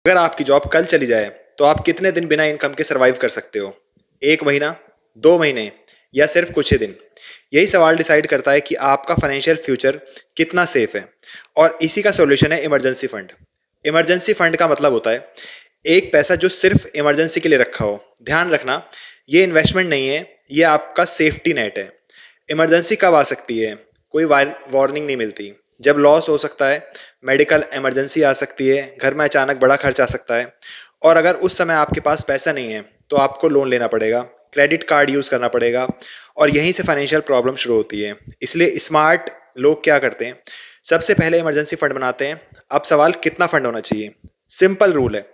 अगर आपकी जॉब कल चली जाए तो आप कितने दिन बिना इनकम के सरवाइव कर सकते हो? 1 महीना, 2 महीने या सिर्फ कुछ ही दिन? यही सवाल डिसाइड करता है कि आपका फाइनेंशियल फ्यूचर कितना सेफ है। और इसी का सॉल्यूशन है इमरजेंसी फंड। इमरजेंसी फंड का मतलब होता है एक पैसा जो सिर्फ इमरजेंसी के लिए रखा हो। ध्यान रखना, ये इन्वेस्टमेंट नहीं है, ये आपका सेफ्टी नेट है। इमरजेंसी कब आ सकती है? कोई वार्निंग नहीं मिलती। जब लॉस हो सकता है, मेडिकल इमरजेंसी आ सकती है, घर में अचानक बड़ा खर्च आ सकता है। और अगर उस समय आपके पास पैसा नहीं है तो आपको लोन लेना पड़ेगा, क्रेडिट कार्ड यूज करना पड़ेगा, और यहीं से फाइनेंशियल प्रॉब्लम शुरू होती है। इसलिए स्मार्ट लोग क्या करते हैं, सबसे पहले इमरजेंसी फंड बनाते हैं। अब सवाल कितना फंड होना चाहिए? सिंपल रूल है,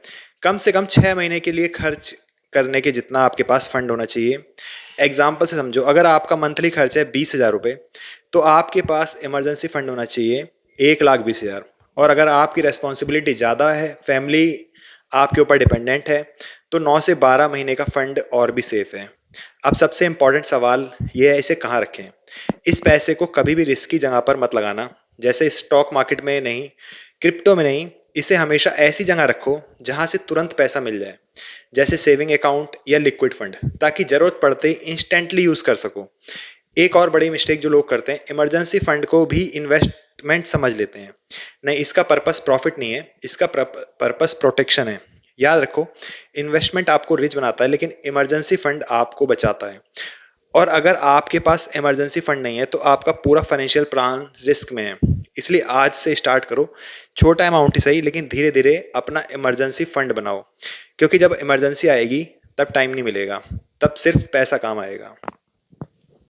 कम से कम 6 महीने के लिए खर्च करने के जितना आपके पास फंड होना चाहिए। एग्जाम्पल से समझो, अगर आपका मंथली खर्च है 20,000 रुपये, तो आपके पास इमरजेंसी फंड होना चाहिए 1,20,000। और अगर आपकी रेस्पॉन्सिबिलिटी ज़्यादा है, फैमिली आपके ऊपर डिपेंडेंट है, तो 9 से 12 महीने का फंड और भी सेफ है। अब सबसे इंपॉर्टेंट सवाल ये है, इसे कहाँ रखें? इस पैसे को कभी भी रिस्की जगह पर मत लगाना, जैसे स्टॉक मार्केट में नहीं, क्रिप्टो में नहीं। इसे हमेशा ऐसी जगह रखो जहां से तुरंत पैसा मिल जाए, जैसे सेविंग अकाउंट या लिक्विड फंड, ताकि जरूरत पड़ते ही इंस्टेंटली यूज कर सको। एक और बड़ी मिस्टेक जो लोग करते हैं, इमरजेंसी फंड को भी इन्वेस्टमेंट समझ लेते हैं। नहीं, इसका पर्पस प्रॉफिट नहीं है, इसका पर्पस प्रोटेक्शन है। याद रखो, इन्वेस्टमेंट आपको रिच बनाता है, लेकिन इमरजेंसी फंड आपको बचाता है। और अगर आपके पास इमरजेंसी फंड नहीं है तो आपका पूरा फाइनेंशियल प्लान रिस्क में है। इसलिए आज से स्टार्ट करो, छोटा अमाउंट ही सही, लेकिन धीरे धीरे अपना इमरजेंसी फंड बनाओ। क्योंकि जब इमरजेंसी आएगी तब टाइम नहीं मिलेगा, तब सिर्फ पैसा काम आएगा।